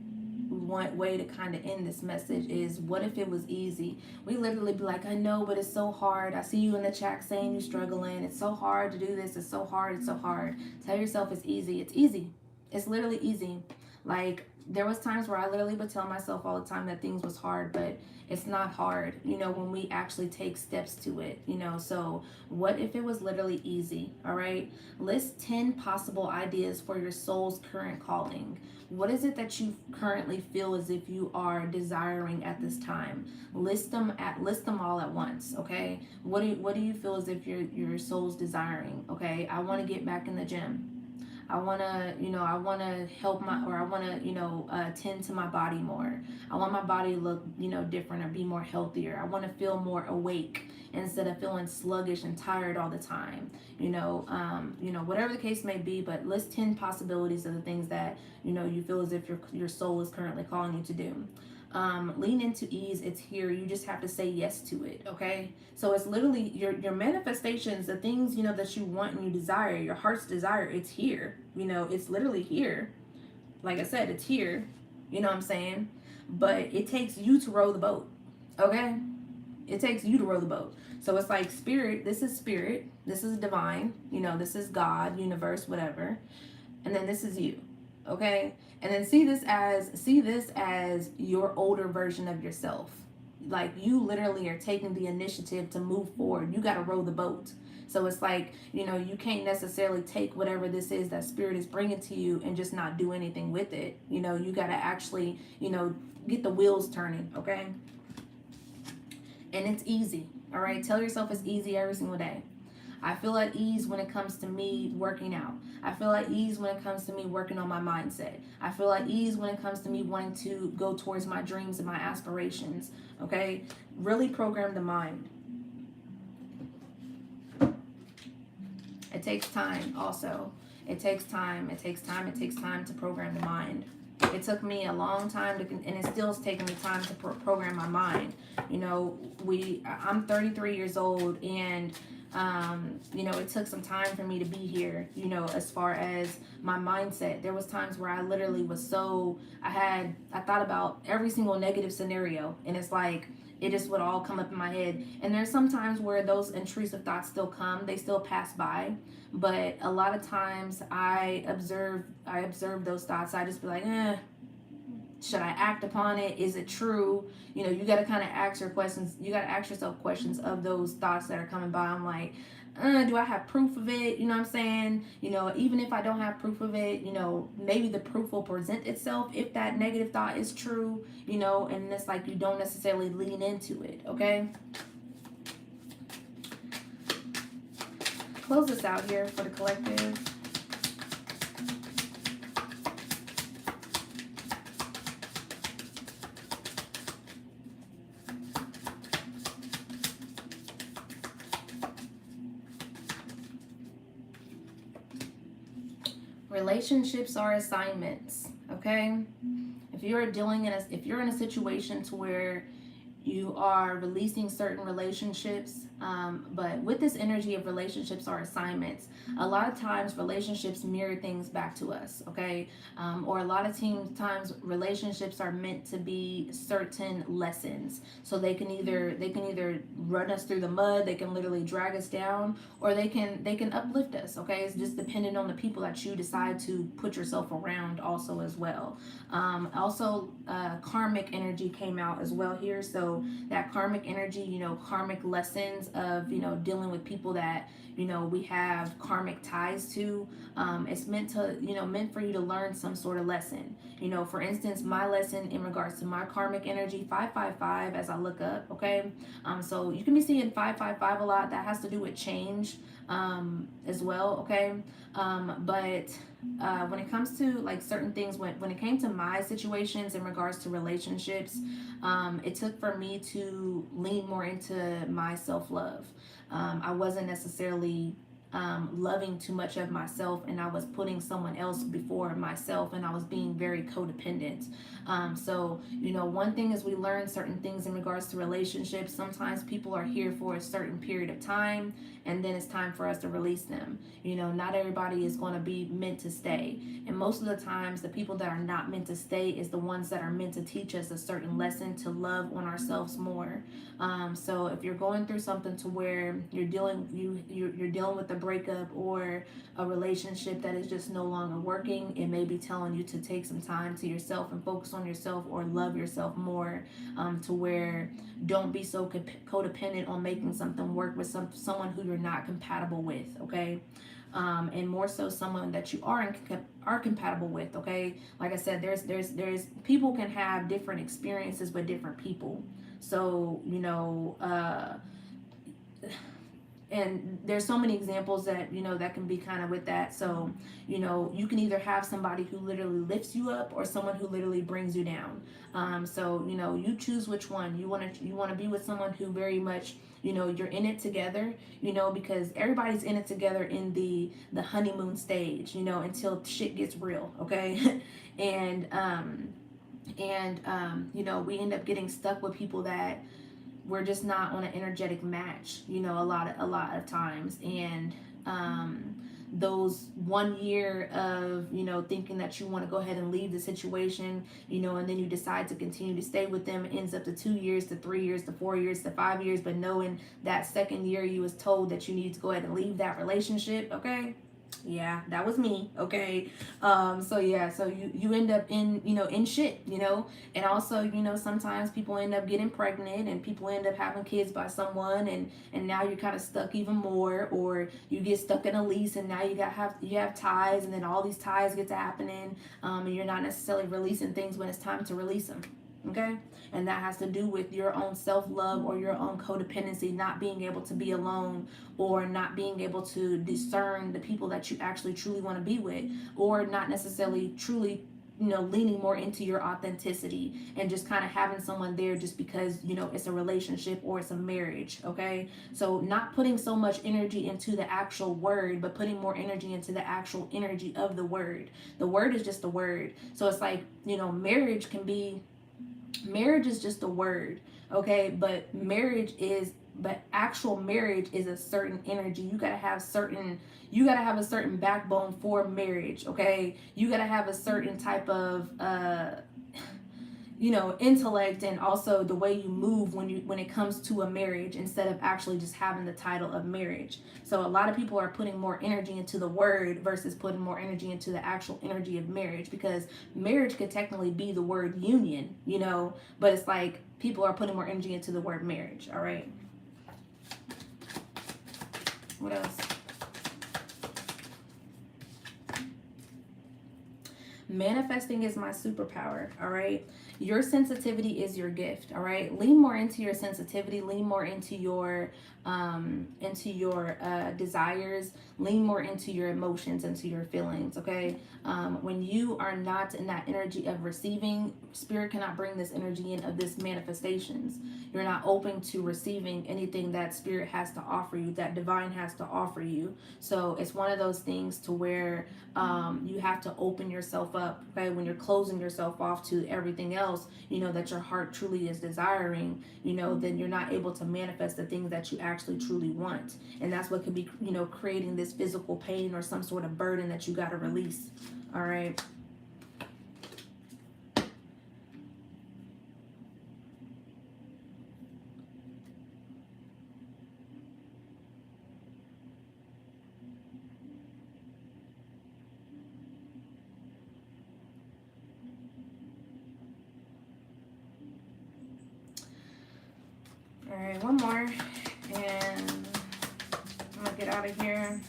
way to kind of end this message is, what if it was easy? We literally be like, I know, but it's so hard. I see you in the chat saying you're struggling. It's so hard to do this. It's so hard. It's so hard. Tell yourself it's easy. It's easy. It's literally easy. Like, there was times where I literally would tell myself all the time that things was hard, but it's not hard, when we actually take steps to it, So what if it was literally easy? All right. List 10 possible ideas for your soul's current calling. What is it that you currently feel as if you are desiring at this time? List them all at once, okay? What do you feel as if your soul's desiring? Okay, I want to get back in the gym. I want to help I want to, tend to my body more. I want my body to look, different or be more healthier. I want to feel more awake instead of feeling sluggish and tired all the time. Whatever the case may be, but list 10 possibilities of the things that, you feel as if your soul is currently calling you to do. Lean into ease. It's here. You just have to say yes to it. Okay. So it's literally your manifestations, the things, that you want and you desire, your heart's desire. It's here. It's literally here. Like I said, it's here. You know what I'm saying? But it takes you to row the boat. Okay. It takes you to row the boat. So it's like spirit. This is divine. This is God, universe, whatever. And then this is you. Okay. And then see this as your older version of yourself. Like, you literally are taking the initiative to move forward. You got to row the boat. So it's like, you can't necessarily take whatever this is that spirit is bringing to you and just not do anything with it. You got to actually, get the wheels turning. Okay. And it's easy. All right. Tell yourself it's easy every single day. I feel at ease when it comes to me working out. I feel at ease when it comes to me working on my mindset. I feel at ease when it comes to me wanting to go towards my dreams and my aspirations. Okay? Really program the mind. It takes time also. It takes time. It takes time to program the mind. It took me a long time and it still is taking me time to program my mind. I'm 33 years old, and it took some time for me to be here, as far as my mindset. There was times where I literally was I thought about every single negative scenario, and it's like, it just would all come up in my head. And there's some times where those intrusive thoughts still come, they still pass by. But a lot of times I observe those thoughts. I just be like, should I act upon it? Is it true? You got to kind of ask yourself questions of those thoughts that are coming by. I'm like, do I have proof of it? You know what I'm saying? Even if I don't have proof of it, maybe the proof will present itself if that negative thought is true, and it's like you don't necessarily lean into it, okay? Close this out here for the collective. Relationships are assignments, okay? If you're in a situation to where you are releasing certain relationships, But with this energy of relationships or assignments, a lot of times relationships mirror things back to us, okay? Or a lot of times relationships are meant to be certain lessons. So they can either run us through the mud, they can literally drag us down, or they can uplift us, okay? It's just dependent on the people that you decide to put yourself around also as well. Karmic energy came out as well here. So that karmic energy, karmic lessons of, dealing with people that, we have karmic ties to. It's meant for you to learn some sort of lesson. For instance, my lesson in regards to my karmic energy, 555, as I look up, okay? So you can be seeing 555 a lot. That has to do with change as well, okay? But when it comes to like certain things, when it came to my situations in regards to relationships, it took for me to lean more into my self-love. I wasn't necessarily loving too much of myself, and I was putting someone else before myself, and I was being very codependent. One thing is we learn certain things in regards to relationships. Sometimes people are here for a certain period of time, and then it's time for us to release them. Not everybody is going to be meant to stay, and most of the times the people that are not meant to stay is the ones that are meant to teach us a certain lesson to love on ourselves more. So if you're going through something to where you're dealing with a breakup or a relationship that is just no longer working, it may be telling you to take some time to yourself and focus on yourself, or love yourself more, to where don't be so codependent on making something work with someone who you're not compatible with, okay? And more so someone that you are compatible with, okay? Like I said, there's people can have different experiences with different people. So and there's so many examples that that can be kind of with that. So you can either have somebody who literally lifts you up, or someone who literally brings you down. You choose which one you want to be with. Someone who very much you're in it together, because everybody's in it together in the honeymoon stage, until shit gets real, okay? We end up getting stuck with people that we're just not on an energetic match, a lot of times. And those 1 year of thinking that you want to go ahead and leave the situation, and then you decide to continue to stay with them, ends up to 2 years to 3 years to 4 years to 5 years, but knowing that second year you was told that you need to go ahead and leave that relationship, okay? Yeah, that was me, okay? So you end up in shit, and also, sometimes people end up getting pregnant, and people end up having kids by someone, and now you're kind of stuck even more, or you get stuck in a lease, and now you have ties, and then all these ties get to happening, and you're not necessarily releasing things when it's time to release them, okay? And that has to do with your own self-love or your own codependency, not being able to be alone, or not being able to discern the people that you actually truly want to be with, or not necessarily truly leaning more into your authenticity, and just kind of having someone there just because it's a relationship or it's a marriage, okay? So not putting so much energy into the actual word, but putting more energy into the actual energy of the word. The word is just a word. So it's like marriage is just a word, okay? But actual marriage is a certain energy. You gotta have a certain backbone for marriage, okay? You gotta have a certain type of intellect, and also the way you move when it comes to a marriage, instead of actually just having the title of marriage. So a lot of people are putting more energy into the word versus putting more energy into the actual energy of marriage, because marriage could technically be the word union, but it's like people are putting more energy into the word marriage. All right, what else? Manifesting is my superpower. All right, your sensitivity is your gift. All right, lean more into your sensitivity, lean more into your desires, lean more into your emotions, into your feelings, okay? When you are not in that energy of receiving, spirit cannot bring this energy in of this manifestations. You're not open to receiving anything that spirit has to offer you, that divine has to offer you. So it's one of those things to where you have to open yourself up, okay? When you're closing yourself off to everything else, that your heart truly is desiring, then you're not able to manifest the things that you actually truly want. And that's what could be, you know, creating this physical pain or some sort of burden that you got to release. All right. All right, one more, and I'm gonna get out of here.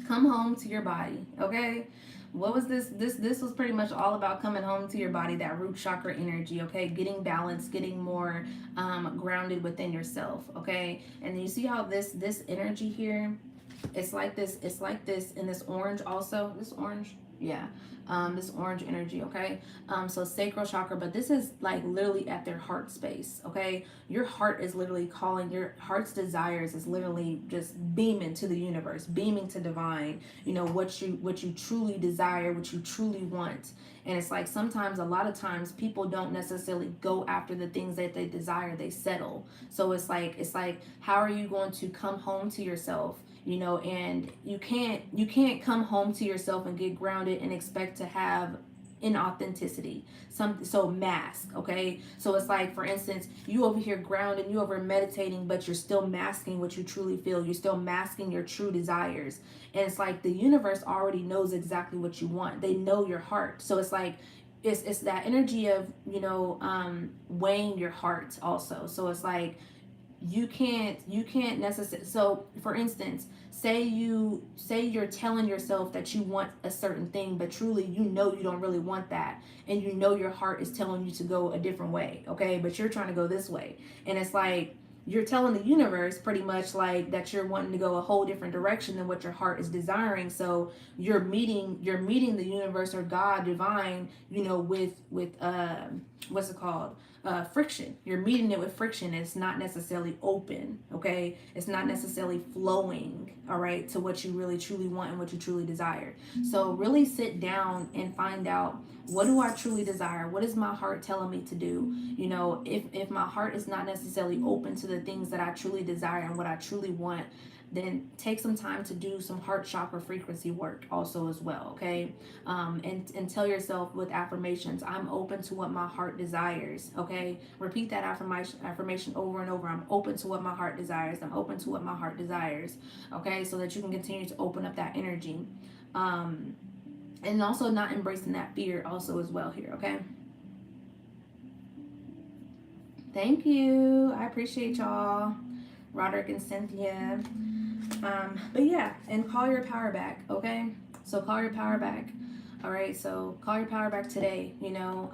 Come home to your body, okay? What was this? This was pretty much all about coming home to your body, that root chakra energy, okay? Getting balanced, getting more grounded within yourself, okay? And you see how this energy here, it's like this in this orange also. This orange, yeah. This orange energy, okay? So sacral chakra, but this is like literally at their heart space, okay? Your heart is literally calling, your heart's desires is literally just beaming to the universe, beaming to divine, you know, what you truly desire, what you truly want. And it's like sometimes, a lot of times, people don't necessarily go after the things that they desire, they settle. So it's like how are you going to come home to yourself, you know? And you can't come home to yourself and get grounded and expect to have inauthenticity, so mask, okay? So it's like, for instance, you over here grounded, you over meditating, but you're still masking what you truly feel, you're still masking your true desires. And it's like the universe already knows exactly what you want, they know your heart. So it's like it's that energy of, you know, weighing your heart also. So it's like you can't necessarily, so for instance, say you're telling yourself that you want a certain thing, but truly you know you don't really want that, and you know your heart is telling you to go a different way, okay, but you're trying to go this way. And it's like you're telling the universe pretty much like that you're wanting to go a whole different direction than what your heart is desiring. So you're meeting the universe or God, divine, you know, with what's it called, friction. You're meeting it with friction. It's not necessarily open, okay? It's not necessarily flowing, all right, to what you really truly want and what you truly desire. So really sit down and find out, what do I truly desire? What is my heart telling me to do? You know, if my heart is not necessarily open to the things that I truly desire and what I truly want, then take some time to do some heart chakra frequency work also as well, okay? And tell yourself with affirmations, I'm open to what my heart desires, okay? Repeat that affirmation over and over. I'm open to what my heart desires. I'm open to what my heart desires, okay? So that you can continue to open up that energy. And also not embracing that fear also as well here, okay? Thank you. I appreciate y'all, Roderick and Cynthia. But yeah, and call your power back, okay? So call your power back. All right, so call your power back today, you know,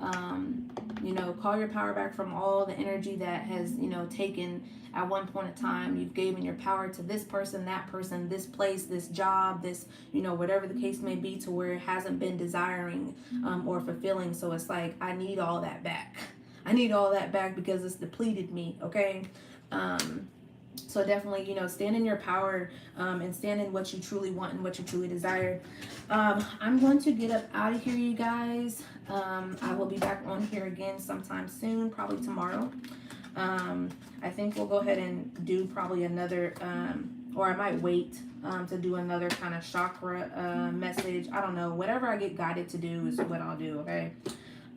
call your power back from all the energy that has, you know, taken at one point in time. You've given your power to this person, that person, this place, this job, this, you know, whatever the case may be, to where it hasn't been desiring or fulfilling. So it's like, I need all that back. I need all that back because it's depleted me, okay? So definitely, you know, stand in your power and stand in what you truly want and what you truly desire. I'm going to get up out of here, you guys. I will be back on here again sometime soon, probably tomorrow. I think we'll go ahead and do probably another, or I might wait to do another kind of chakra message. I don't know. Whatever I get guided to do is what I'll do, okay?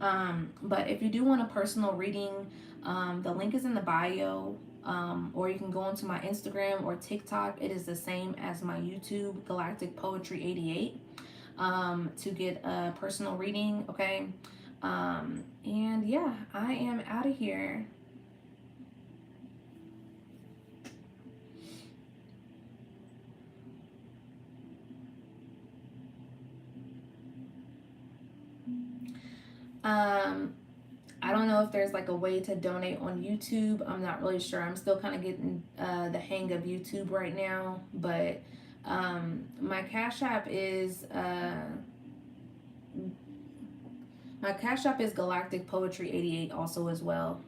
But if you do want a personal reading, the link is in the bio. Or you can go into my Instagram or TikTok. It is the same as my YouTube, Galactic Poetry 88, to get a personal reading, okay? And yeah, I am out of here. I don't know if there's like a way to donate on YouTube. I'm not really sure. I'm still kind of getting the hang of YouTube right now. But my Cash App is Galactic Poetry 88 also as well.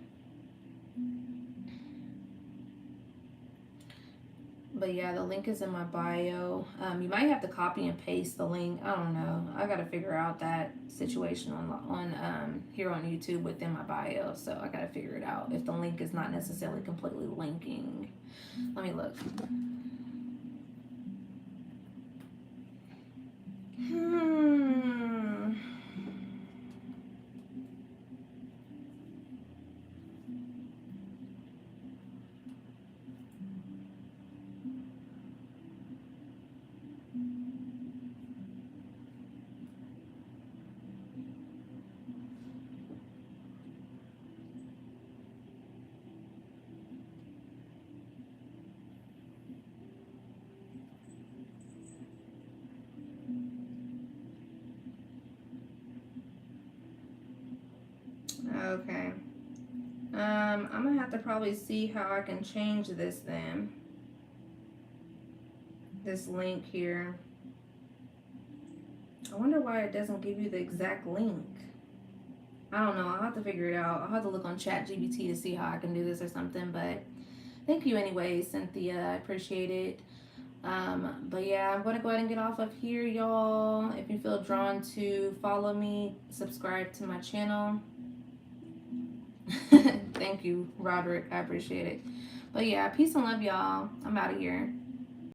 But yeah, the link is in my bio. You might have to copy and paste the link. I don't know. I gotta figure out that situation on here on YouTube within my bio. So I gotta figure it out if the link is not necessarily completely linking. Let me look. Okay. I'm gonna have to probably see how I can change this then. This link here. I wonder why it doesn't give you the exact link. I don't know. I'll have to figure it out. I'll have to look on ChatGPT to see how I can do this or something. But thank you anyway, Cynthia. I appreciate it. But yeah, I'm going to go ahead and get off of here, y'all. If you feel drawn to follow me, subscribe to my channel. Thank you, Roderick. I appreciate it. But yeah, peace and love, y'all. I'm out of here.